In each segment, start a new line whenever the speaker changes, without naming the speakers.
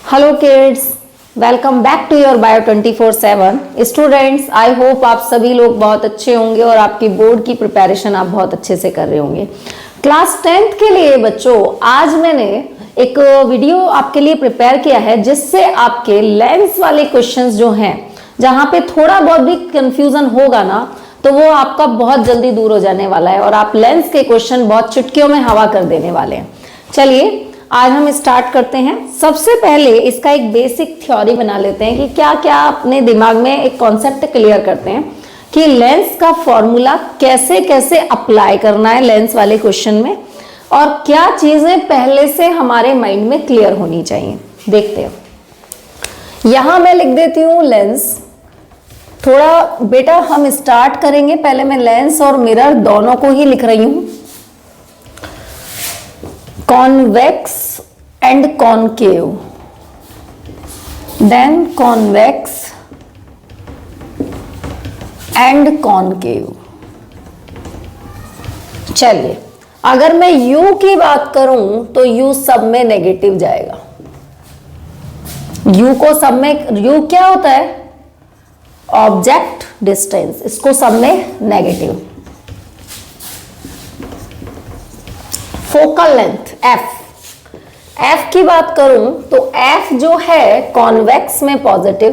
Hello kids, welcome back to your bio 24/7 students. I hope आप सभी लोग बहुत अच्छे होंगे और आपकी बोर्ड की प्रिपरेशन आप बहुत अच्छे से कर रहे होंगे। क्लास 10th के लिए बच्चों आज मैंने एक वीडियो आपके लिए प्रिपेयर किया है जिससे आपके लेंस वाले क्वेश्चंस जो हैं, जहां पे थोड़ा बहुत भी कंफ्यूजन होगा ना, तो वो आपका बहुत जल्दी दूर हो जाने वाला है और आप लेंस के क्वेश्चन बहुत चुटकियों में हवा कर देने वाले हैं। चलिए आज हम स्टार्ट करते हैं। सबसे पहले इसका एक बेसिक थ्योरी बना लेते हैं कि क्या क्या अपने दिमाग में एक कॉन्सेप्ट क्लियर करते हैं कि लेंस का फॉर्मूला कैसे कैसे अप्लाई करना है लेंस वाले क्वेश्चन में, और क्या चीजें पहले से हमारे माइंड में क्लियर होनी चाहिए। देखते हैं, यहां मैं लिख देती हूं लेंस। थोड़ा बेटा हम स्टार्ट करेंगे, पहले मैं लेंस और मिरर दोनों को ही लिख रही हूं। Convex and concave, then convex and concave. चलिए अगर मैं U की बात करूं तो U सब में नेगेटिव जाएगा। U को सब में, U क्या होता है? ऑब्जेक्ट डिस्टेंस, इसको सब में नेगेटिव। फोकल लेंथ F की बात करूं तो F जो है कॉन्वेक्स में पॉजिटिव,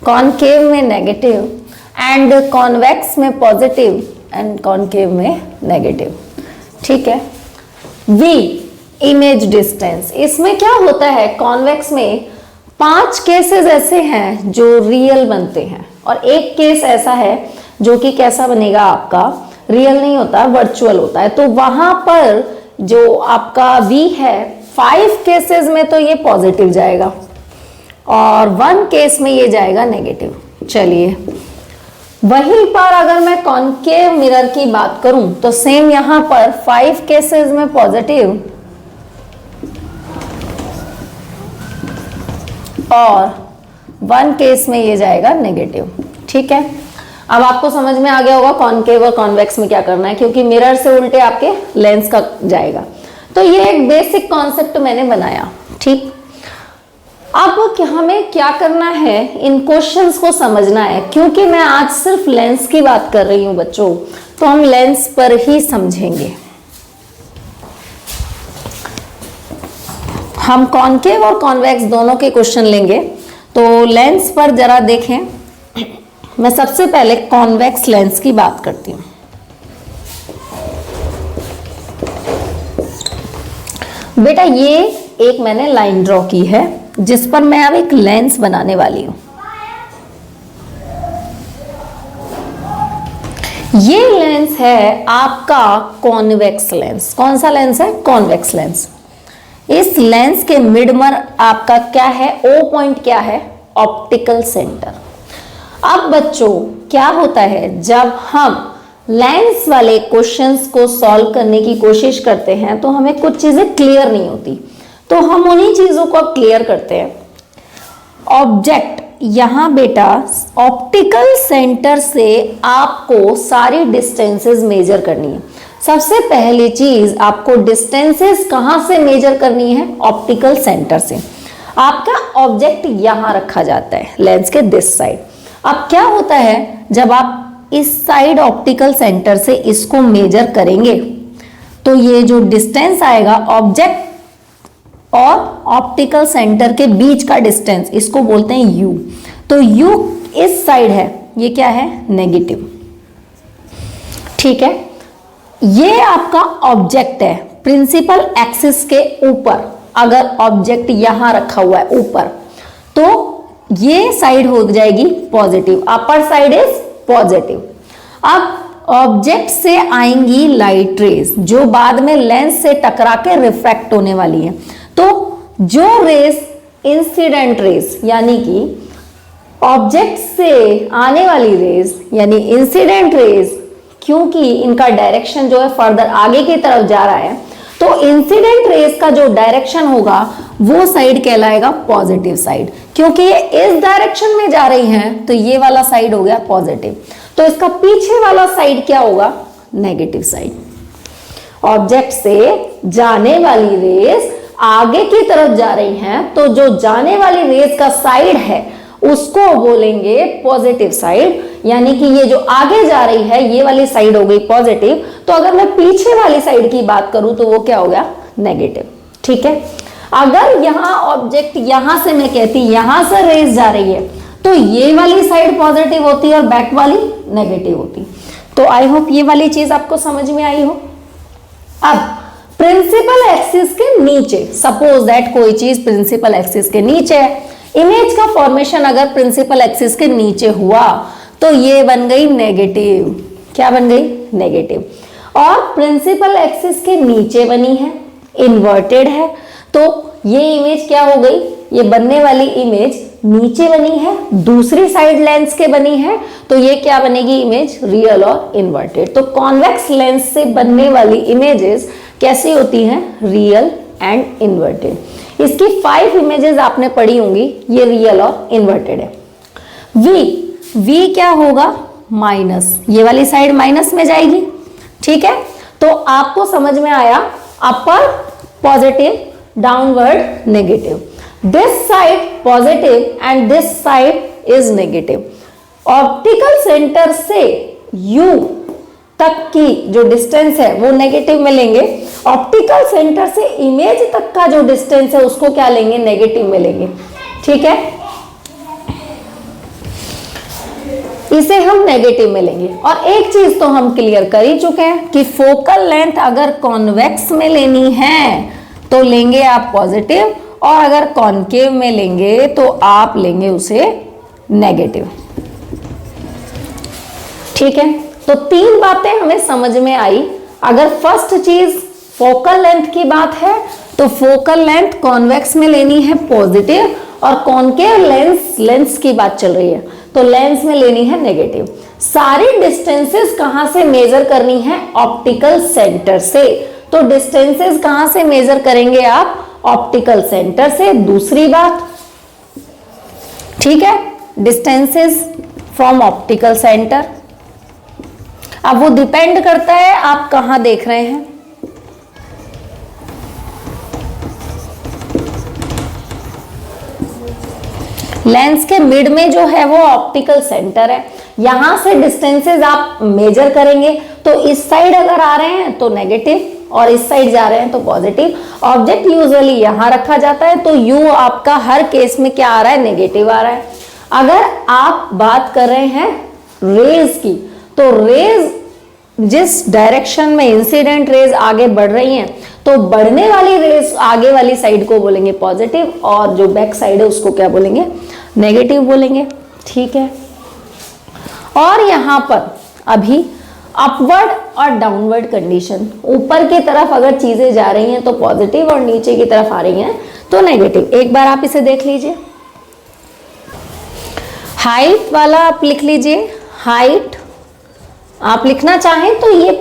कॉनकेव में नेगेटिव, एंड कॉन्वेक्स में पॉजिटिव एंड कॉनकेव में नेगेटिव। ठीक है। V इमेज डिस्टेंस, इसमें क्या होता है? कॉन्वेक्स में 5 केसेस ऐसे हैं जो रियल बनते हैं और एक केस ऐसा है जो कि कैसा बनेगा, आपका रियल नहीं होता, वर्चुअल होता है। तो वहां पर जो आपका V है 5 केसेस में तो ये पॉजिटिव जाएगा और 1 केस में ये जाएगा नेगेटिव। चलिए वहीं पर अगर मैं कॉनकेव मिरर की बात करूं तो सेम यहां पर 5 केसेस में पॉजिटिव और 1 केस में ये जाएगा नेगेटिव। ठीक है, अब आपको समझ में आ गया होगा कॉनकेव और कॉन्वेक्स में क्या करना है, क्योंकि मिरर से उल्टे आपके लेंस का जाएगा। तो ये एक बेसिक कॉन्सेप्ट मैंने बनाया। ठीक, अब हमें क्या करना है, इन क्वेश्चंस को समझना है। क्योंकि मैं आज सिर्फ लेंस की बात कर रही हूं बच्चों, तो हम लेंस पर ही समझेंगे। हम कॉनकेव और कॉन्वेक्स दोनों के क्वेश्चन लेंगे। तो लेंस पर जरा देखें, मैं सबसे पहले कॉन्वेक्स लेंस की बात करती हूं। बेटा ये एक मैंने लाइन ड्रॉ की है जिस पर मैं अब एक लेंस बनाने वाली हूं। ये लेंस है आपका कॉन्वेक्स लेंस। कौन सा लेंस है? Convex lens. इस लेंस के मिडमर आपका क्या है? O पॉइंट क्या है? Optical centre. अब बच्चों क्या होता है, जब हम लेंस वाले क्वेश्चंस को सॉल्व करने की कोशिश करते हैं तो हमें कुछ चीजें क्लियर नहीं होती, तो हम उन्हीं चीजों को क्लियर करते हैं। ऑब्जेक्ट, यहां बेटा ऑप्टिकल सेंटर से आपको सारी डिस्टेंसेस मेजर करनी है। सबसे पहली चीज आपको डिस्टेंसेस कहां से मेजर करनी है? ऑप्टिकल सेंटर से। आपका ऑब्जेक्ट यहां रखा जाता है लेंस के दिस साइड। अब क्या होता है, जब आप इस साइड ऑप्टिकल सेंटर से इसको मेजर करेंगे तो ये जो डिस्टेंस आएगा ऑब्जेक्ट और ऑप्टिकल सेंटर के बीच का डिस्टेंस, इसको बोलते हैं U। तो U इस साइड है, ये क्या है? नेगेटिव। ठीक है, ये आपका ऑब्जेक्ट है प्रिंसिपल एक्सिस के ऊपर। अगर ऑब्जेक्ट यहां रखा हुआ है ऊपर, तो ये साइड हो जाएगी positive, upper side is positive. अब ऑब्जेक्ट से आएंगी लाइट रेज जो बाद में लेंस से टकरा के रिफ्रैक्ट होने वाली है। तो जो रेस इंसिडेंट रेस, यानी कि ऑब्जेक्ट से आने वाली रेस यानी इंसिडेंट रेस, क्योंकि इनका डायरेक्शन जो है फर्दर आगे की तरफ जा रहा है, तो इंसिडेंट रेस का जो डायरेक्शन होगा वो साइड कहलाएगा पॉजिटिव साइड। क्योंकि ये इस डायरेक्शन में जा रही हैं तो ये वाला साइड हो गया पॉजिटिव, तो इसका पीछे वाला साइड क्या होगा? Negative side. ऑब्जेक्ट से जाने वाली रेस आगे की तरफ जा रही हैं तो जो जाने वाली रेज का साइड है उसको बोलेंगे पॉजिटिव साइड, यानी कि ये जो आगे जा रही है ये वाली साइड हो गई पॉजिटिव। तो अगर मैं पीछे वाली साइड की बात करूं तो वो क्या हो गया, नेगेटिव। ठीक है, अगर यहां ऑब्जेक्ट यहां से मैं कहती यहां से रेज जा रही है तो ये वाली साइड पॉजिटिव होती है और बैक वाली नेगेटिव होती। तो आई होप ये वाली चीज आपको समझ में आई हो। अब प्रिंसिपल एक्सिस के नीचे, सपोज दैट कोई चीज प्रिंसिपल एक्सिस के नीचे है, इमेज का फॉर्मेशन अगर प्रिंसिपल एक्सिस के नीचे हुआ तो ये बन गई नेगेटिव। क्या बन गई, नेगेटिव। और प्रिंसिपल एक्सिस के नीचे बनी है, इन्वर्टेड है, तो ये इमेज क्या हो गई, ये बनने वाली इमेज नीचे बनी है, दूसरी साइड लेंस के बनी है, तो ये क्या बनेगी इमेज, रियल और इन्वर्टेड। तो कॉन्वेक्स लेंस से बनने वाली इमेजेस कैसी होती हैं, रियल एंड इन्वर्टेड। इसकी 5 इमेजेस आपने पढ़ी होंगी, ये रियल और इन्वर्टेड है। V क्या होगा, माइनस, ये वाली साइड माइनस में जाएगी। ठीक है, तो आपको समझ में आया, upper positive, downward negative, this side positive and this side is negative. Optical centre से U तक की जो डिस्टेंस है वो नेगेटिव में लेंगे, ऑप्टिकल सेंटर से इमेज तक का जो डिस्टेंस है उसको क्या लेंगे, नेगेटिव में लेंगे। ठीक है, इसे हम नेगेटिव में लेंगे। और एक चीज तो हम क्लियर कर ही चुके हैं कि फोकल लेंथ अगर कॉन्वेक्स में लेनी है तो लेंगे आप पॉजिटिव, और अगर कॉनकेव में लेंगे तो आप लेंगे उसे नेगेटिव। ठीक है, तो 3 बातें हमें समझ में आई। अगर फर्स्ट चीज फोकल लेंथ की बात है तो फोकल लेंथ कॉन्वेक्स में लेनी है पॉजिटिव, और कॉनकेव लेंस की बात चल रही है तो लेंस में लेनी है नेगेटिव। सारी डिस्टेंसेस कहां से मेजर करनी है, ऑप्टिकल सेंटर से। तो डिस्टेंसेस कहां से मेजर करेंगे आप, ऑप्टिकल सेंटर से। दूसरी बात, ठीक है, डिस्टेंसेस फ्रॉम ऑप्टिकल सेंटर। अब वो डिपेंड करता है आप कहां देख रहे हैं। लेंस के मिड में जो है वो ऑप्टिकल सेंटर है, यहां से डिस्टेंसेस आप मेजर करेंगे। तो इस साइड अगर आ रहे हैं तो नेगेटिव और इस साइड जा रहे हैं तो पॉजिटिव। ऑब्जेक्ट यूजुअली यहां रखा जाता है तो यू आपका हर केस में क्या आ रहा है, नेगेटिव आ रहा है। अगर आप बात कर रहे हैं रेज की, तो रेज जिस डायरेक्शन में इंसिडेंट रेज आगे बढ़ रही हैं तो बढ़ने वाली रेज आगे वाली साइड को बोलेंगे पॉजिटिव, और जो बैक साइड है उसको क्या बोलेंगे, नेगेटिव बोलेंगे। ठीक है, और यहां पर अभी अपवर्ड और डाउनवर्ड कंडीशन, ऊपर की तरफ अगर चीजें जा रही हैं तो पॉजिटिव और नीचे की तरफ आ रही हैं तो नेगेटिव। एक बार आप इसे देख लीजिए, हाइट वाला आप लिख लीजिए। हाइट आप लिखना चाहें तो ये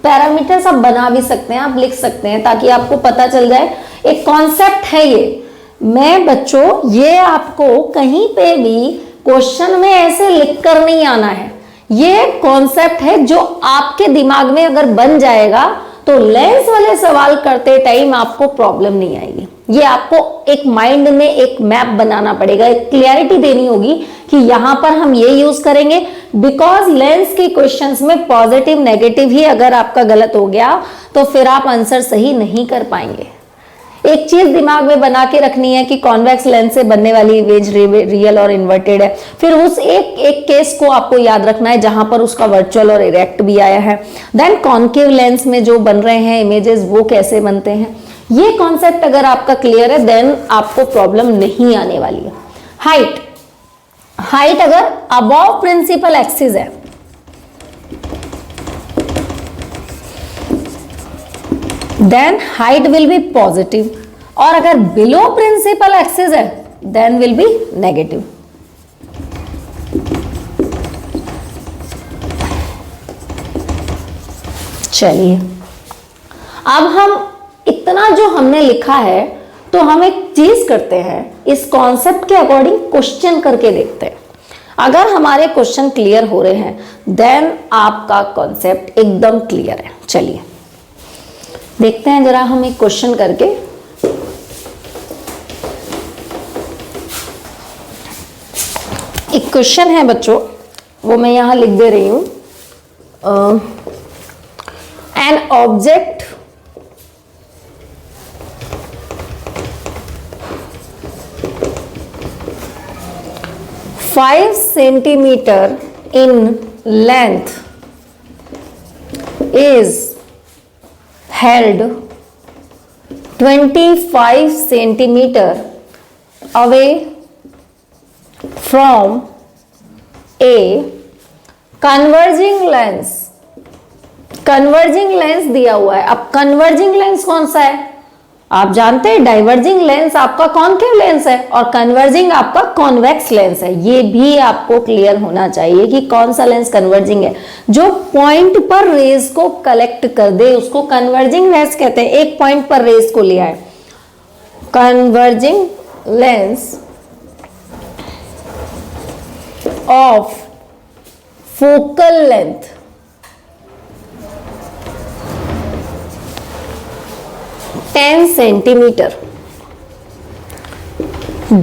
पैरामीटर्स आप बना भी सकते हैं, आप लिख सकते हैं ताकि आपको पता चल जाए। एक कॉन्सेप्ट है ये, मैं बच्चों ये आपको कहीं पे भी क्वेश्चन में ऐसे लिख कर नहीं आना है। ये कॉन्सेप्ट है जो आपके दिमाग में अगर बन जाएगा तो लेंस वाले सवाल करते टाइम आपको प्रॉब्लम नहीं आएगी। ये आपको एक माइंड में एक मैप बनाना पड़ेगा, एक क्लियरिटी देनी होगी कि यहां पर हम ये यूज करेंगे, बिकॉज लेंस के क्वेश्चंस में पॉजिटिव नेगेटिव ही अगर आपका गलत हो गया तो फिर आप आंसर सही नहीं कर पाएंगे। एक चीज दिमाग में बना के रखनी है कि कॉन्वेक्स लेंस से बनने वाली इमेज रियल और इन्वर्टेड है। फिर उस एक केस को आपको याद रखना है जहां पर उसका वर्चुअल और इरेक्ट भी आया है। देन कॉन्केव लेंस में जो बन रहे हैं इमेजेस वो कैसे बनते हैं, ये कॉन्सेप्ट अगर आपका क्लियर है देन आपको प्रॉब्लम नहीं आने वाली है। हाइट अगर अबव प्रिंसिपल एक्सिस है then height will be positive, और अगर बिलो प्रिंसिपल एक्सिस है देन विल बी नेगेटिव। चलिए, अब हम इतना जो हमने लिखा है तो हम एक चीज करते हैं, इस कॉन्सेप्ट के अकॉर्डिंग क्वेश्चन करके देखते हैं। अगर हमारे क्वेश्चन क्लियर हो रहे हैं देन आपका कॉन्सेप्ट एकदम क्लियर है। चलिए देखते हैं जरा हम एक क्वेश्चन करके। क्वेश्चन है बच्चों, वो मैं यहां लिख दे रही हूं। An object five centimetre in length is held 25 centimeter away from a converging lens। Converging lens दिया हुआ है। अब कन्वर्जिंग लेंस कौन सा है? आप जानते हैं डाइवर्जिंग लेंस आपका कॉन्केव लेंस है और कन्वर्जिंग आपका कॉन्वेक्स लेंस है। ये भी आपको क्लियर होना चाहिए कि कौन सा लेंस कन्वर्जिंग है। जो पॉइंट पर रेज को कलेक्ट कर दे उसको कन्वर्जिंग लेंस कहते हैं। एक पॉइंट पर रेज को लिया है। Converging lens of focal length 10 centimeter।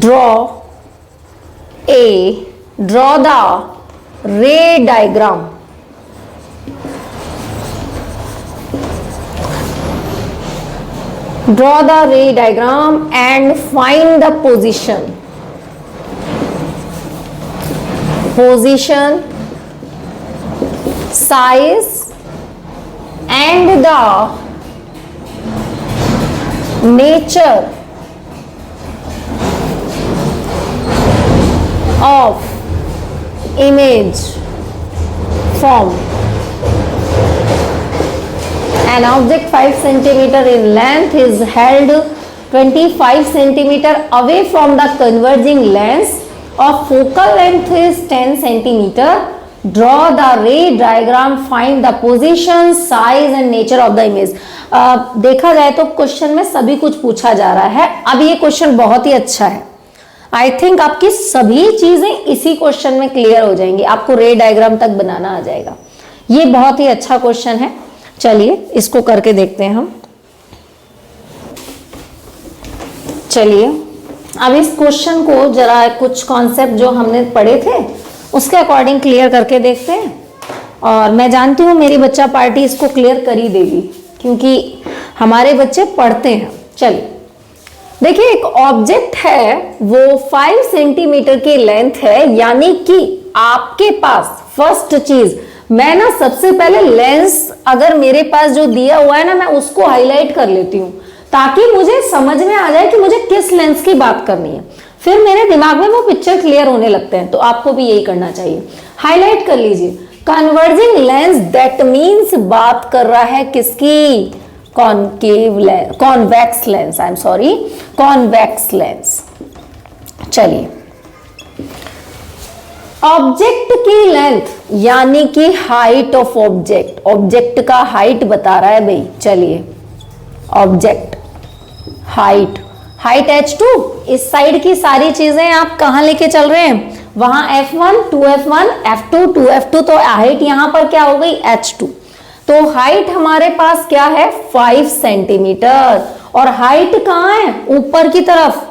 Draw the ray diagram। Draw the ray diagram and find the position, size and the nature of image formed। An object 5 centimeter in length is held 25 centimeter away from the converging lens of focal length is 10 centimeter। Draw the ray diagram, find the position, size and nature of the image। देखा जाए तो question में सभी कुछ पूछा जा रहा है। अब ये क्वेश्चन बहुत ही अच्छा है। आई थिंक आपकी सभी चीजें इसी क्वेश्चन में क्लियर हो जाएंगी। आपको रे डायग्राम तक बनाना आ जाएगा। ये बहुत ही अच्छा क्वेश्चन है। चलिए इसको करके देखते हैं हम। चलिए अब इस क्वेश्चन को जरा कुछ कॉन्सेप्ट जो हमने पढ़े थे उसके अकॉर्डिंग क्लियर करके देखते हैं। और मैं जानती हूँ मेरी बच्चा पार्टी इसको क्लियर कर ही देगी क्योंकि हमारे बच्चे पढ़ते हैं। चलिए देखिए, एक ऑब्जेक्ट है वो 5 सेंटीमीटर की लेंथ है, यानी कि आपके पास फर्स्ट चीज मैं ना सबसे पहले लेंस अगर मेरे पास जो दिया हुआ है ना मैं उसको हाईलाइट कर लेती हूँ ताकि मुझे समझ में आ जाए कि मुझे किस लेंस की बात करनी है। फिर मेरे दिमाग में वो पिक्चर क्लियर होने लगते हैं। तो आपको भी यही करना चाहिए, हाईलाइट कर लीजिए। कन्वर्जिंग लेंस दैट मीन्स बात कर रहा है किसकी? Concave lens, convex lens, I am sorry, convex lens. चलिए ऑब्जेक्ट की लेंथ यानी कि हाइट ऑफ ऑब्जेक्ट, ऑब्जेक्ट का हाइट बता रहा है भाई। चलिए ऑब्जेक्ट हाइट, हाइट h2। इस साइड की सारी चीजें आप कहां लेके चल रहे हैं? वहां f1, 2f1, f2, 2f2, तो हाइट यहां पर क्या हो गई? h2। तो हाइट हमारे पास क्या है? 5 सेंटीमीटर। और हाइट कहां है? ऊपर की तरफ,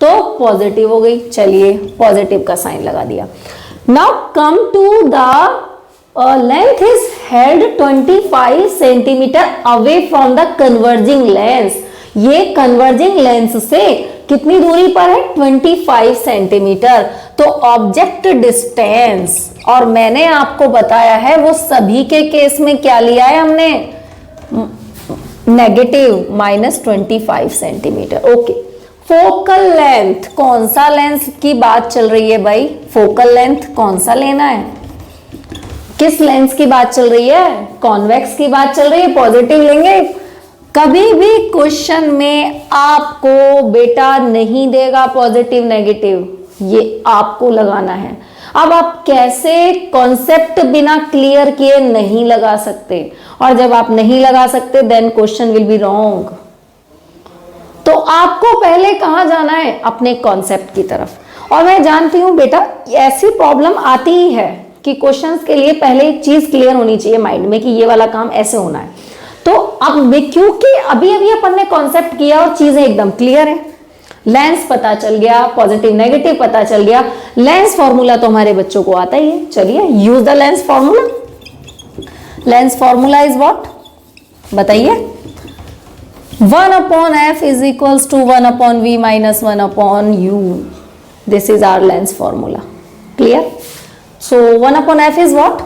तो पॉजिटिव हो गई। चलिए पॉजिटिव का साइन लगा दिया। Now come to the length is held 25 centimetre away from the converging lens. ये कन्वर्जिंग लेंस से कितनी दूरी पर है? 25 सेंटीमीटर। तो ऑब्जेक्ट डिस्टेंस, और मैंने आपको बताया है वो सभी के केस में क्या लिया है हमने? Negative -25 centimetre. Okay, focal length, कौन सा लेंस की बात चल रही है भाई? फोकल लेंथ कौन सा लेना है? किस लेंस की बात चल रही है? कॉन्वेक्स की बात चल रही है, पॉजिटिव लेंगे। कभी भी क्वेश्चन में आपको बेटा नहीं देगा पॉजिटिव नेगेटिव, ये आपको लगाना है। अब आप कैसे कॉन्सेप्ट बिना क्लियर किए नहीं लगा सकते, और जब आप नहीं लगा सकते then question will be wrong. तो आपको पहले कहां जाना है? अपने कॉन्सेप्ट की तरफ। और मैं जानती हूं बेटा ऐसी प्रॉब्लम आती ही है कि क्वेश्चंस के लिए पहले एक चीज क्लियर होनी चाहिए माइंड में कि ये वाला काम ऐसे होना है। तो अब क्योंकि अभी अभी अपन ने कॉन्सेप्ट किया और चीजें एकदम क्लियर है, लेंस पता चल गया, पॉजिटिव नेगेटिव पता चल गया, लेंस फॉर्मूला तो हमारे बच्चों को आता ही है। चलिए use the lens formula. Lens formula is what, बताइए। 1/f is equals to 1/v minus 1/u. This is our lens formula. Clear? So 1/f is what?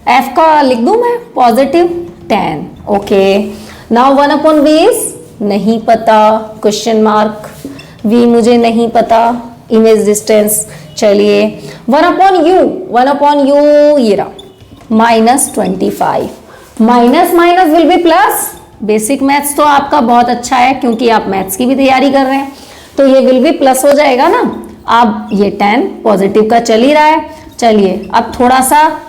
f का लिख दूं मैं positive 10. Okay. Now 1/v is नहीं पता, question mark, v मुझे नहीं पता, इमेज डिस्टेंस। चलिए 1/u ये रहा -25, minus minus will be plus. Basic maths तो आपका बहुत अच्छा है क्योंकि आप मैथ्स की भी तैयारी कर रहे हैं, तो ये विल बी प्लस हो जाएगा ना। अब ये 10 पॉजिटिव का चल ही रहा है। चलिए अब थोड़ा सा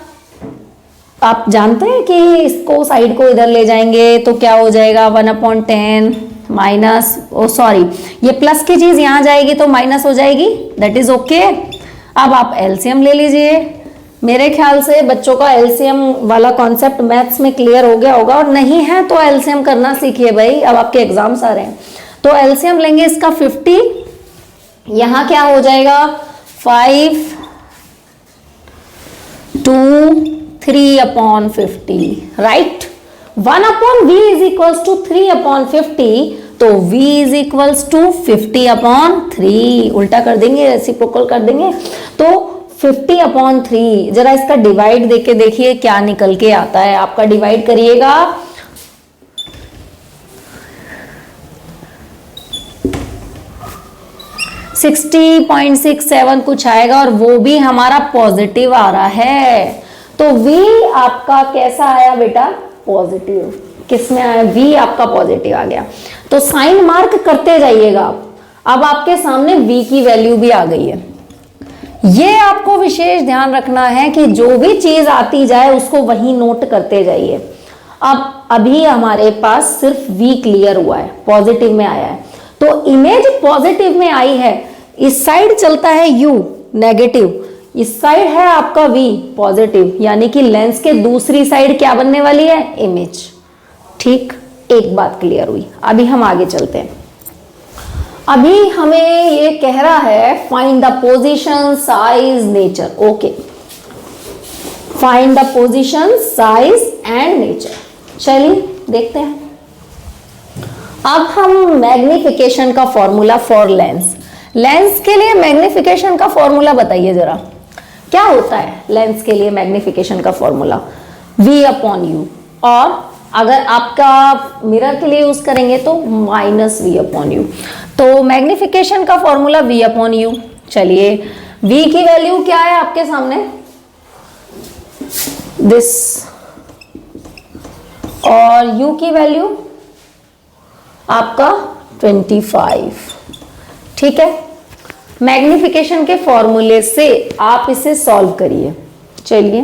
आप जानते हैं कि इसको साइड को इधर ले जाएंगे तो क्या हो जाएगा, 1/10 माइनस, ओ सॉरी ये प्लस की चीज यहां जाएगी तो माइनस हो जाएगी, दैट इज ओके। अब आप एलसीएम ले लीजिए। मेरे ख्याल से बच्चों का एलसीएम वाला कॉन्सेप्ट मैथ्स में क्लियर हो गया होगा, और नहीं है तो एलसीएम करना सीखिए भाई, अब आपके एग्जाम्स आ रहे हैं। तो एलसीएम लेंगे इसका 50, यहां क्या हो जाएगा 5 2 3/50, right. 1/v is equals to 3/50, तो v इज इक्वल्स टू 50/3, उल्टा कर देंगे, रेसिप्रोकल कर देंगे, तो 50/3। जरा इसका डिवाइड देके देखिए क्या निकल के आता है। आपका डिवाइड करिएगा 60.67 कुछ आएगा, और वो भी हमारा पॉजिटिव आ रहा है। तो v आपका कैसा आया बेटा, पॉजिटिव। किस में आया, v आपका पॉजिटिव आ गया। तो साइन मार्क करते जाइएगा आप। अब आपके सामने v की वैल्यू भी आ गई है। ये आपको विशेष ध्यान रखना है कि जो भी चीज आती जाए उसको वही नोट करते जाइए। अब अभी हमारे पास सिर्फ v क्लियर हुआ है, पॉजिटिव में आया है, तो इमेज पॉजिटिव में आई है। इस साइड चलता है u नेगेटिव, इस साइड है आपका v पॉजिटिव, यानी कि लेंस के दूसरी साइड क्या बनने वाली है, इमेज। ठीक, एक बात क्लियर हुई। अभी हम आगे चलते हैं। अभी हमें ये कह रहा है find the position size nature. Okay, find the position size and nature. चलिए देखते हैं। अब हम मैग्निफिकेशन का फॉर्मूला फॉर लेंस, लेंस के लिए मैग्निफिकेशन का फॉर्मूला बताइए जरा, क्या होता है लेंस के लिए मैग्निफिकेशन का फॉर्मूला, v/u, और अगर आपका मिरर के लिए यूज करेंगे तो -v/u। तो मैग्निफिकेशन का फॉर्मूला v/u। चलिए v की वैल्यू क्या है आपके सामने, दिस, और u की वैल्यू आपका 25। ठीक है, मैग्निफिकेशन के फॉर्मूले से आप इसे सॉल्व करिए। चलिए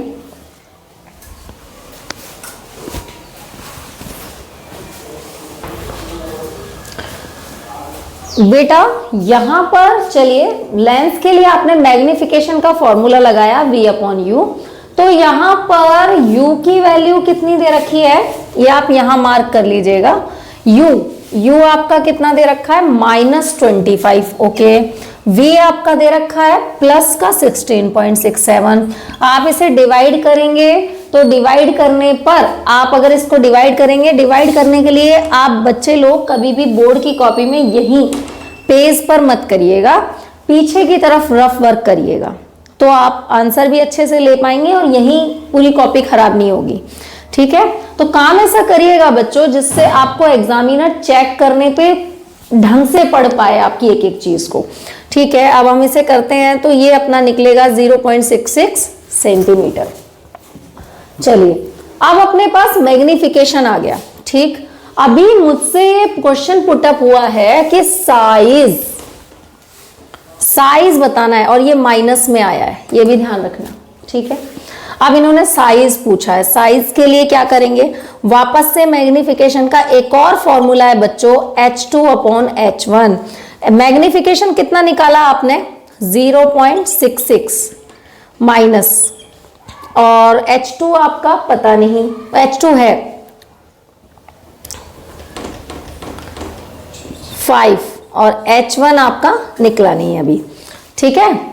बेटा, यहां पर चलिए लेंस के लिए आपने मैग्निफिकेशन का फॉर्मूला लगाया v/u, तो यहां पर u की वैल्यू कितनी दे रखी है, ये आप यहां मार्क कर लीजिएगा। u आपका कितना दे रखा है, -25। ओके, v आपका दे रखा है प्लस का 16.67। आप इसे डिवाइड करेंगे तो डिवाइड करने पर आप अगर इसको डिवाइड करेंगे, डिवाइड करने के लिए आप बच्चे लोग कभी भी बोर्ड की कॉपी में यही पेज पर मत करिएगा, पीछे की तरफ रफ वर्क करिएगा, तो आप आंसर भी अच्छे से ले पाएंगे और यही पूरी कॉपी खराब नहीं होगी। ठीक है, तो काम ऐसा करिएगा बच्चों जिससे आपको एग्जामिनर चेक करने पे ढंग से पढ़ पाए आपकी एक एक चीज को। ठीक है, अब हम इसे करते हैं तो ये अपना निकलेगा 0.66 सेंटीमीटर। चलिए अब अपने पास मैग्निफिकेशन आ गया। ठीक, अभी मुझसे ये क्वेश्चन पुटअप हुआ है कि साइज बताना है, और ये माइनस में आया है, ये भी ध्यान रखना। ठीक है, अब इन्होंने साइज पूछा है। साइज के लिए क्या करेंगे, वापस से मैग्निफिकेशन का एक और फॉर्मूला है बच्चों, h2/h1। मैग्निफिकेशन कितना निकाला आपने, 0.66 माइनस, और h2 आपका पता नहीं, h2 है 5, और H1 आपका निकला नहीं है अभी, ठीक है।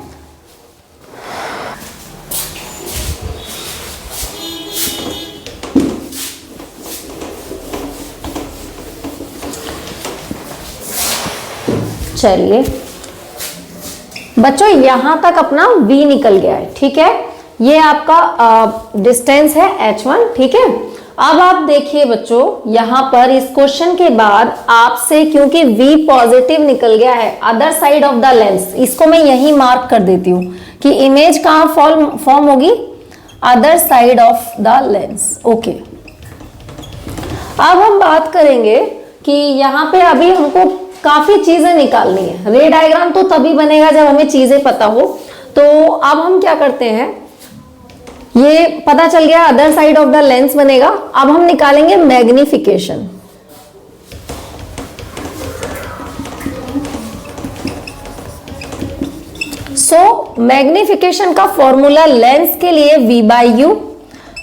चलिए बच्चों यहां तक अपना V निकल गया है, ठीक है। ये आपका डिस्टेंस है H1, ठीक है। अब आप देखिए बच्चों यहां पर इस क्वेश्चन के बाद आपसे, क्योंकि V पॉजिटिव निकल गया है other side of the lens, इसको मैं यही मार्क कर देती हूं कि इमेज कहां फॉर्म होगी, other side of the lens, okay. अब हम बात करेंगे कि यहां पे अभी हमको काफी चीजें निकालनी है। रे डायग्राम तो तभी बनेगा जब हमें चीजें पता हो। तो अब हम क्या करते हैं, ये पता चल गया other side of the lens बनेगा। अब हम निकालेंगे मैग्निफिकेशन। मैग्निफिकेशन का फॉर्मूला लेंस के लिए V/U।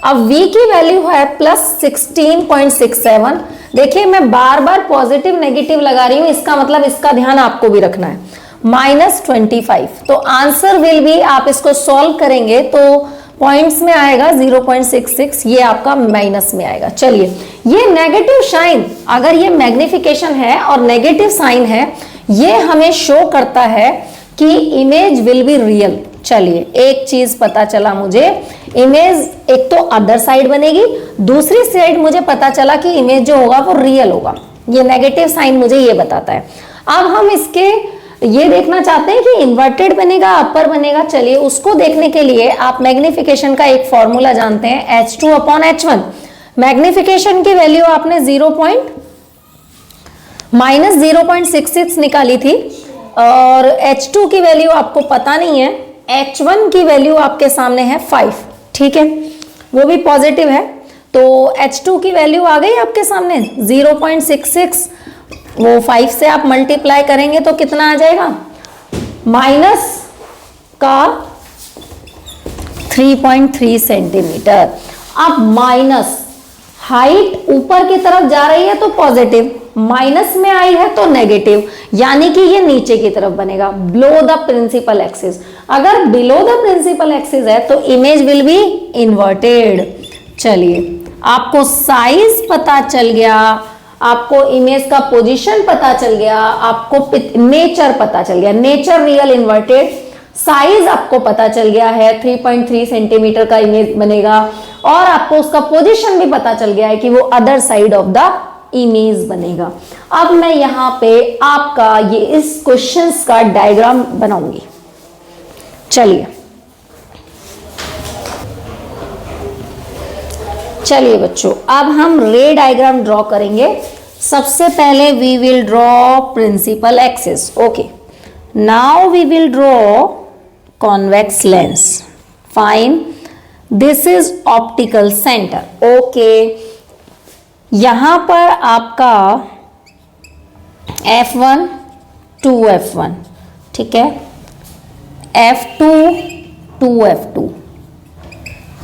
अब V की वैल्यू है +16.67। देखिए मैं बार बार पॉजिटिव नेगेटिव लगा रही हूं, इसका मतलब इसका ध्यान आपको भी रखना है, -25। तो आंसर विल बी, आप इसको सॉल्व करेंगे तो पॉइंट्स में आएगा 0.66, ये आपका माइनस में आएगा। चलिए ये नेगेटिव साइन, अगर ये मैग्निफिकेशन है और नेगेटिव साइन है, ये हमें शो करता है कि इमेज विल बी रियल। चलिए एक चीज पता चला मुझे, इमेज एक तो अदर साइड बनेगी, दूसरी साइड मुझे पता चला कि इमेज जो होगा वो रियल होगा। ये नेगेटिव साइन मुझे ये बताता है। अब हम इसके ये देखना चाहते हैं कि इन्वर्टेड बनेगा अपर बनेगा। चलिए उसको देखने के लिए आप मैग्निफिकेशन का एक फॉर्मूला जानते हैं, H2/H1। मैग्निफिकेशन की वैल्यू आपने -0.66 निकाली थी और H2 की वैल्यू आपको पता नहीं है, H1 की वैल्यू आपके सामने है 5, ठीक है, वो भी पॉजिटिव है। तो H2 की वैल्यू आ गई आपके सामने 0.66, वो 5 से आप मल्टीप्लाई करेंगे तो कितना आ जाएगा, माइनस का 3.3 सेंटीमीटर। अब माइनस, हाइट ऊपर की तरफ जा रही है तो पॉजिटिव, माइनस में आई है तो नेगेटिव, यानी कि ये नीचे की तरफ बनेगा, बिलो द प्रिंसिपल एक्सिस। अगर बिलो द प्रिंसिपल एक्सिस है तो इमेज विल बी इन्वर्टेड। चलिए आपको साइज पता चल गया, आपको इमेज का पोजीशन पता चल गया, आपको नेचर पता चल गया, नेचर रियल इन्वर्टेड, साइज आपको पता चल गया है 3.3 सेंटीमीटर का इमेज बनेगा, और आपको उसका पोजीशन भी पता चल गया है कि वो other side of the image बनेगा। अब मैं यहां पे आपका ये इस क्वेश्चंस का डायग्राम बनाऊंगी। चलिए बच्चों अब हम रे डायग्राम ड्रॉ करेंगे। सबसे पहले we will draw principal axis, okay. Now we will draw convex lens, fine, this is optical centre, okay. यहां पर आपका F1 2F1, ठीक है, F2 2F2,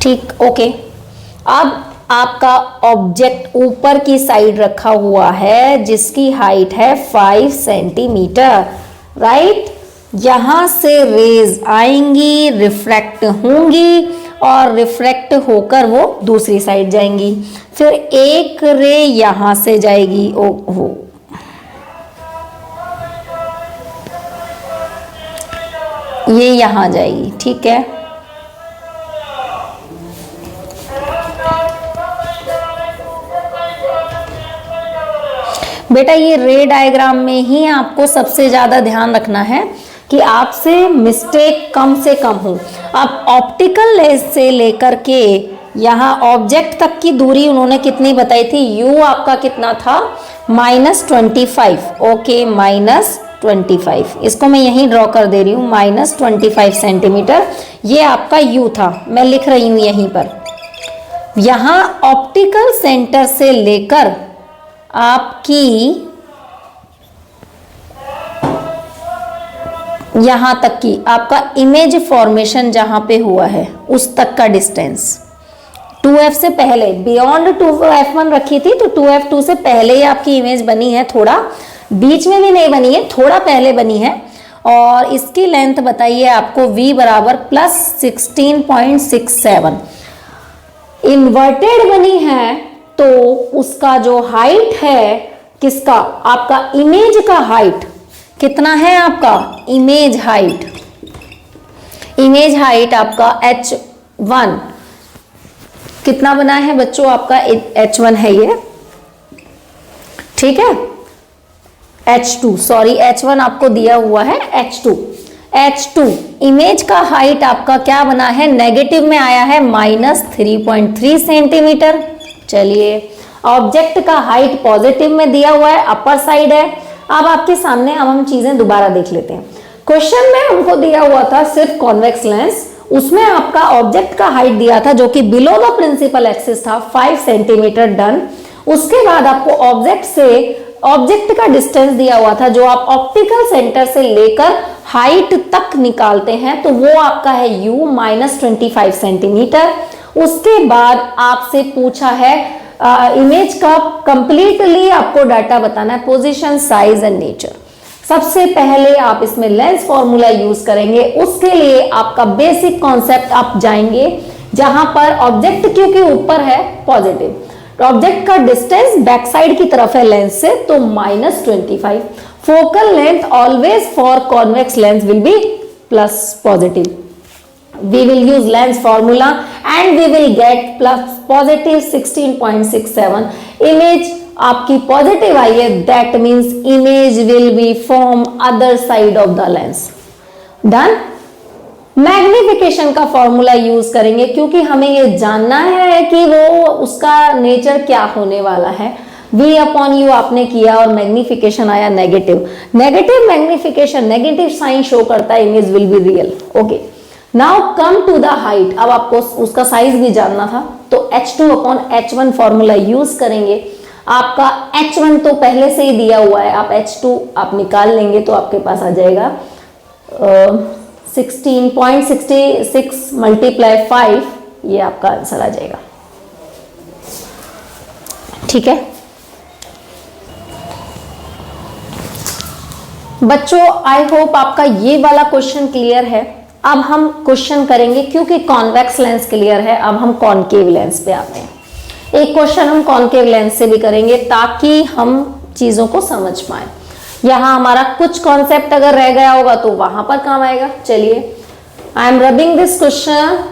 ठीक, ओके। अब आपका ऑब्जेक्ट ऊपर की साइड रखा हुआ है जिसकी हाइट है 5 सेंटीमीटर, राइट। यहां से रेज आएंगी, रिफ्रैक्ट होंगी और रिफ्रैक्ट होकर वो दूसरी साइड जाएंगी, फिर एक रे यहां से जाएगी, ओहो, ये यहां जाएगी, ठीक है। बेटा ये रे डायग्राम में ही आपको सबसे ज्यादा ध्यान रखना है कि आपसे मिस्टेक कम से कम हो। अब ऑप्टिकल लेंस से लेकर के यहाँ ऑब्जेक्ट तक की दूरी उन्होंने कितनी बताई थी, U आपका कितना था, -25, ओके, -25। इसको मैं यहीं ड्रॉ कर दे रही हूँ, -25 सेंटीमीटर, ये आपका U था, मैं लिख रही हूँ यहीं पर। यहाँ ऑप्टिकल सेंटर से लेकर आपकी यहां तक की आपका इमेज फॉर्मेशन जहां पे हुआ है उस तक का डिस्टेंस 2F से पहले, बियॉन्ड 2F1 रखी थी तो 2F2 से पहले ही आपकी इमेज बनी है थोड़ा, बीच में भी नहीं बनी है, थोड़ा पहले बनी है। और इसकी लेंथ बताइए आपको v बराबर प्लस 16.67। इन्वर्टेड बनी है तो उसका जो हाइट है किसका, आपका इमेज का हाइट कितना है, आपका इमेज हाइट, इमेज हाइट आपका h1 कितना बना है बच्चों, आपका h1 है ये, ठीक है। h2 सॉरी h1 आपको दिया हुआ है, h2 इमेज का हाइट आपका क्या बना है, नेगेटिव में आया है -3.3 सेंटीमीटर। चलिए ऑब्जेक्ट का हाइट पॉजिटिव में दिया हुआ है, अपर साइड है। अब आपके सामने अब हम चीजें दोबारा देख लेते हैं। क्वेश्चन में हमको दिया हुआ था सिर्फ कॉन्वेक्स लेंस, उसमें आपका ऑब्जेक्ट का हाइट दिया था जो कि बिलो द प्रिंसिपल एक्सिस था 5 सेंटीमीटर डन। उसके बाद आपको ऑब्जेक्ट से ऑब्जेक्ट का डिस्टेंस दिया हुआ था जो आप ऑप्टिकल सेंटर से लेकर हाइट तक निकालते हैं, तो वो आपका है u -25 सेंटीमीटर। उसके बाद आपसे पूछा है इमेज का कंप्लीटली आपको डाटा बताना है, पोजीशन, साइज एंड नेचर। सबसे पहले आप इसमें लेंस फॉर्मूला यूज करेंगे। उसके लिए आपका बेसिक कॉन्सेप्ट आप जाएंगे जहां पर ऑब्जेक्ट क्योंकि ऊपर है पॉजिटिव, तो ऑब्जेक्ट का डिस्टेंस बैक साइड की तरफ है लेंस से, तो -25। Focal length always for convex lens will be plus positive. We will use lens formula and we will get plus positive 16.67. Image आपकी पॉजिटिव आई है, that means image will be from other side of the lens. Done? Magnification का formula use करेंगे क्योंकि हमें ये जानना है कि वो उसका नेचर क्या होने वाला है। V/U आपने किया और मैग्निफिकेशन आया negative, negative magnification negative sign show करता है image will be real. Okay, now come to the height. अब आपको उसका साइज भी जानना था, तो h2/h1 फॉर्मूला यूज करेंगे। आपका h1 तो पहले से ही दिया हुआ है, आप h2 आप निकाल लेंगे तो आपके पास आ जाएगा 16.66 × 5, ये आपका आंसर आ जाएगा, ठीक है बच्चों। आई होप आपका ये वाला क्वेश्चन क्लियर है। अब हम क्वेश्चन करेंगे, क्योंकि कॉन्वेक्स लेंस क्लियर है, अब हम कॉनकेव लेंस पे आते हैं। एक क्वेश्चन हम कॉनकेव लेंस से भी करेंगे ताकि हम चीजों को समझ पाए। यहां हमारा कुछ कॉन्सेप्ट अगर रह गया होगा तो वहां पर काम आएगा। चलिए, I am rubbing this question.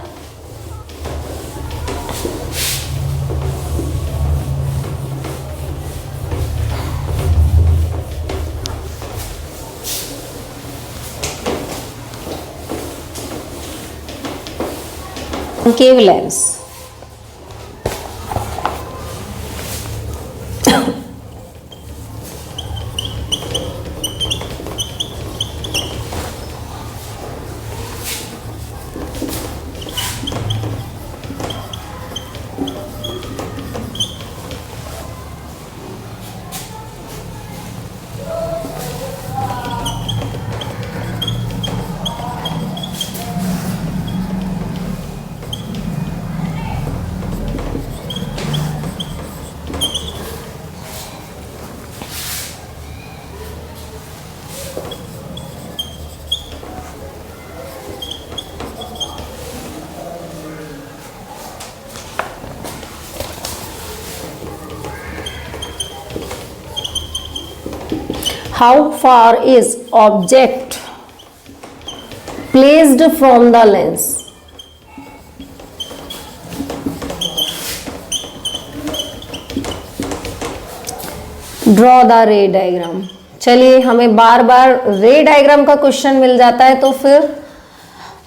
Concave lens, how far is object placed from the lens? Draw the रे डायग्राम। चलिए, हमें बार बार रे डायग्राम का क्वेश्चन मिल जाता है तो फिर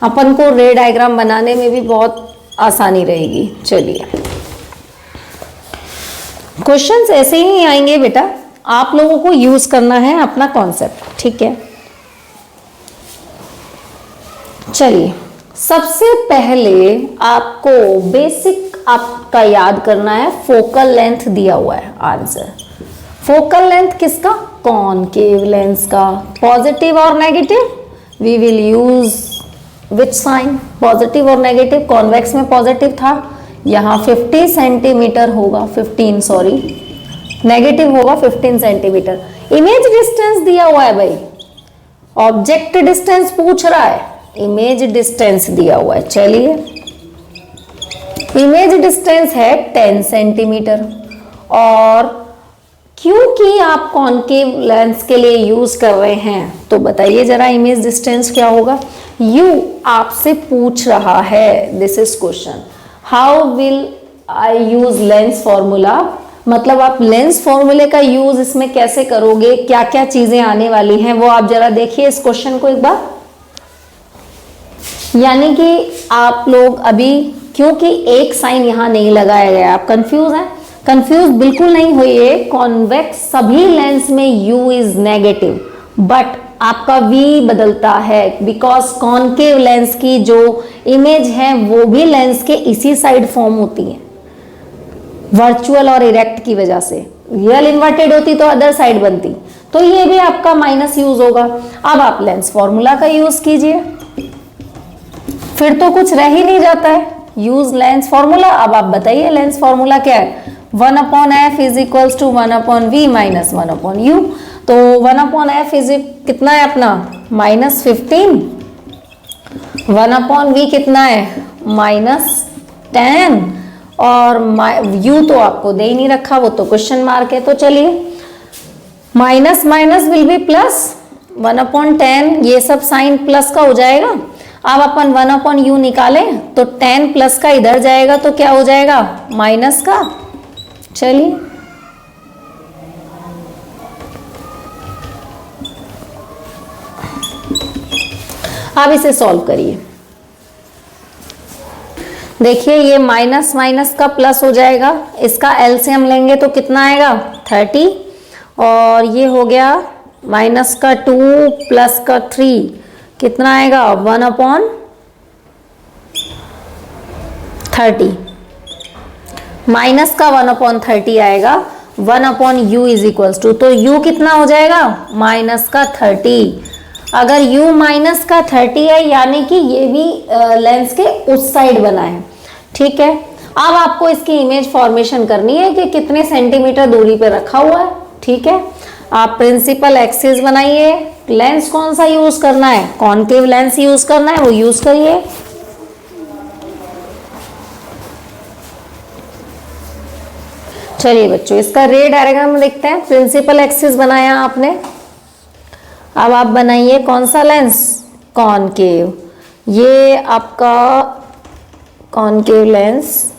अपन को रे डायग्राम बनाने में भी बहुत आसानी रहेगी। चलिए, क्वेश्चंस ऐसे ही आएंगे बेटा, आप लोगों को यूज करना है अपना कॉन्सेप्ट, ठीक है। चलिए, सबसे पहले आपको बेसिक आपका याद करना है, फोकल लेंथ दिया हुआ है आंसर। फोकल लेंथ किसका? कॉनकेव लेंस का। पॉजिटिव और negative, we will use which sign, positive और नेगेटिव। कॉन्वेक्स में पॉजिटिव था, यहाँ 50 सेंटीमीटर होगा, 15 सॉरी, नेगेटिव होगा 15 सेंटीमीटर। इमेज डिस्टेंस दिया हुआ है भाई, ऑब्जेक्ट डिस्टेंस पूछ रहा है, इमेज डिस्टेंस दिया हुआ है। चलिए इमेज डिस्टेंस है 10 सेंटीमीटर, और क्योंकि आप कॉनकेव लेंस के लिए यूज कर रहे हैं तो बताइए जरा इमेज डिस्टेंस क्या होगा। यू आपसे पूछ रहा है, this is question, how will I use lens formula, मतलब आप लेंस फॉर्मूले का यूज इसमें कैसे करोगे, क्या क्या चीजें आने वाली हैं वो आप जरा देखिए इस क्वेश्चन को एक बार। यानी कि आप लोग अभी, क्योंकि एक साइन यहां नहीं लगाया गया, आप कंफ्यूज हैं, कंफ्यूज बिल्कुल नहीं होइए। कॉन्वेक्स सभी लेंस में u इज नेगेटिव, बट आपका v बदलता है, बिकॉज कॉनकेव लेंस की जो इमेज है वो भी लेंस के इसी साइड फॉर्म होती है, वर्चुअल और इरेक्ट की वजह से। रियल इन्वर्टेड होती तो अदर साइड बनती, तो ये भी आपका माइनस यूज होगा। अब आप लेंस फॉर्मूला का यूज कीजिए, फिर तो कुछ रह ही नहीं जाता है, यूज लेंस फॉर्मूला। अब आप बताइए लेंस फॉर्मूला क्या है, 1/f is equals to 1/v minus 1/u। तो 1/f इज कितना है अपना -15, 1/v कितना है -10, और u तो आपको दे ही नहीं रखा, वो तो क्वेश्चन मार्क है। तो चलिए minus minus will be plus, 1/10 ये सब साइन प्लस का हो जाएगा। अब अपन 1/u निकालें तो 10 प्लस का इधर जाएगा तो क्या हो जाएगा माइनस का। चलिए अब इसे सॉल्व करिए, देखिए ये माइनस माइनस का प्लस हो जाएगा, इसका एलसीएम लेंगे तो कितना आएगा 30, और ये हो गया माइनस का 2 प्लस का 3 कितना आएगा 1/30, माइनस का 1/30 आएगा, 1/u इज इक्वल्स टू, तो u कितना हो जाएगा माइनस का 30। अगर u माइनस का 30 है यानी कि ये भी लेंस के उस साइड बना है, ठीक है। अब आपको इसकी इमेज फॉर्मेशन करनी है कि कितने सेंटीमीटर दूरी पे रखा हुआ है, ठीक है। आप प्रिंसिपल एक्सिस बनाइए, लेंस कौन सा यूज करना है, कॉनकेव लेंस यूज करना है, वो यूज करिए। चलिए बच्चों इसका रे डायग्राम देखते हैं। प्रिंसिपल एक्सिस बनाया आपने, अब आप बनाइए कौन सा लेंस, कॉनकेव। ये आपका कॉनकेव लेंस,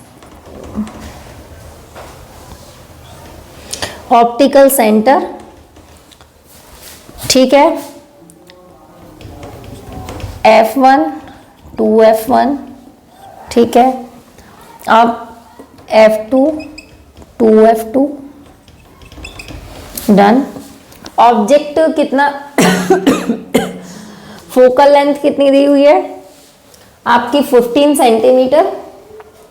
ऑप्टिकल सेंटर, ठीक है, F1 2F1, ठीक है। अब F2 2F2, डन। ऑब्जेक्ट कितना फोकल लेंथ कितनी दी हुई है आपकी 15 सेंटीमीटर,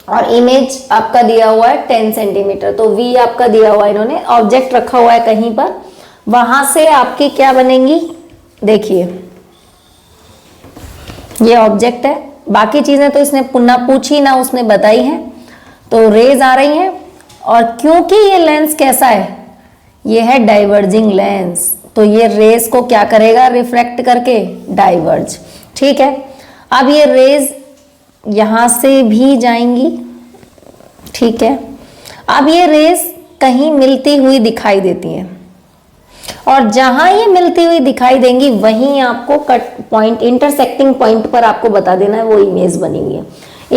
और इमेज आपका दिया हुआ है 10 सेंटीमीटर, तो V आपका दिया हुआ है, इन्होंने ऑब्जेक्ट रखा हुआ है कहीं पर, वहां से आपकी क्या बनेंगी, देखिए ये ऑब्जेक्ट है, बाकी चीजें तो इसने पुनः पूछी ना उसने बताई हैं, तो रेज आ रही हैं, और क्योंकि ये लेंस कैसा है, ये है डाइवर्जिंग लेंस, तो ये रेज को क्या करेगा रिफ्रैक्ट करके डाइवर्ज, ठीक है। अब ये रेज यहां से भी जाएंगी, ठीक है। अब ये रेज कहीं मिलती हुई दिखाई देती हैं, और जहां ये मिलती हुई दिखाई देंगी वहीं आपको कट पॉइंट, इंटरसेक्टिंग पॉइंट पर आपको बता देना है वो इमेज बनी हुई है।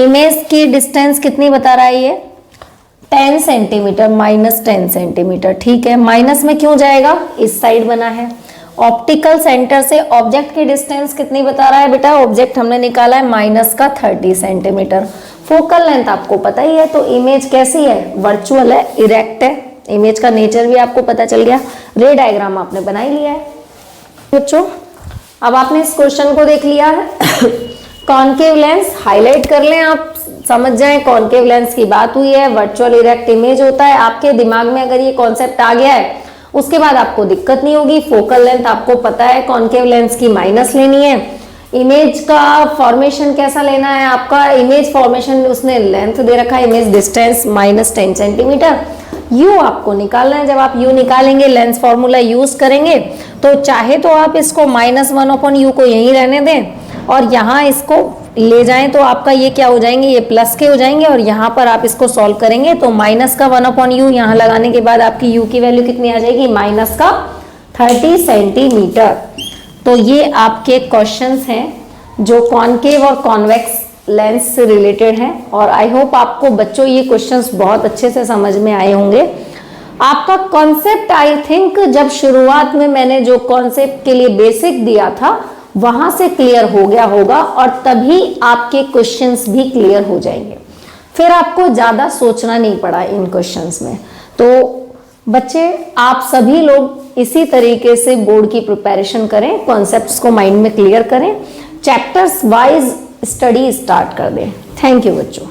इमेज की डिस्टेंस कितनी बता रहा है ये 10 सेंटीमीटर, -10 सेंटीमीटर, ठीक है। माइनस में क्यों जाएगा, इस साइड बना है। ऑप्टिकल सेंटर से ऑब्जेक्ट की डिस्टेंस कितनी बता रहा है बेटा, ऑब्जेक्ट हमने निकाला है -30 सेंटीमीटर। फोकल लेंथ आपको पता ही है, तो इमेज कैसी है, वर्चुअल है, इरेक्ट है, इमेज का नेचर भी आपको पता चल गया। रे डायग्राम आपने बना ही लिया है बच्चों। अब आपने इस क्वेश्चन को देख लिया है। कॉनकेव लेंस हाईलाइट कर लें, आप समझ जाएं कॉनकेव लेंस की बात हुई है, वर्चुअल इरेक्ट इमेज होता है। आपके दिमाग में अगर ये कॉन्सेप्ट आ गया है उसके बाद आपको दिक्कत नहीं होगी। फोकल लेंथ आपको पता है, कॉनकेव लेंस की माइनस लेनी है, इमेज का फॉर्मेशन कैसा लेना है आपका, इमेज फॉर्मेशन उसने लेंथ दे रखा है, इमेज डिस्टेंस -10 सेंटीमीटर। यू आपको निकालना है, जब आप यू निकालेंगे लेंस फॉर्मूला यूज करेंगे, तो चाहे तो आप इसको -1/u को यहीं रहने दें और यहाँ इसको ले जाएं तो आपका ये क्या हो जाएंगे, ये प्लस के हो जाएंगे, और यहाँ पर आप इसको सॉल्व करेंगे तो माइनस का 1/u यहाँ लगाने के बाद आपकी u की वैल्यू कितनी आ जाएगी, -30 सेंटीमीटर। तो ये आपके क्वेश्चंस हैं जो कॉनकेव और कॉन्वेक्स लेंस से रिलेटेड हैं, और आई होप आपको बच्चों ये क्वेश्चंस बहुत अच्छे से समझ में आए होंगे। आपका कॉन्सेप्ट आई थिंक जब शुरुआत में मैंने जो कॉन्सेप्ट के लिए बेसिक दिया था वहां से क्लियर हो गया होगा, और तभी आपके क्वेश्चंस भी क्लियर हो जाएंगे, फिर आपको ज्यादा सोचना नहीं पड़ा इन क्वेश्चंस में। तो बच्चे आप सभी लोग इसी तरीके से बोर्ड की प्रिपरेशन करें, कॉन्सेप्ट्स को माइंड में क्लियर करें, चैप्टर्स वाइज स्टडी स्टार्ट कर दें। थैंक यू बच्चों।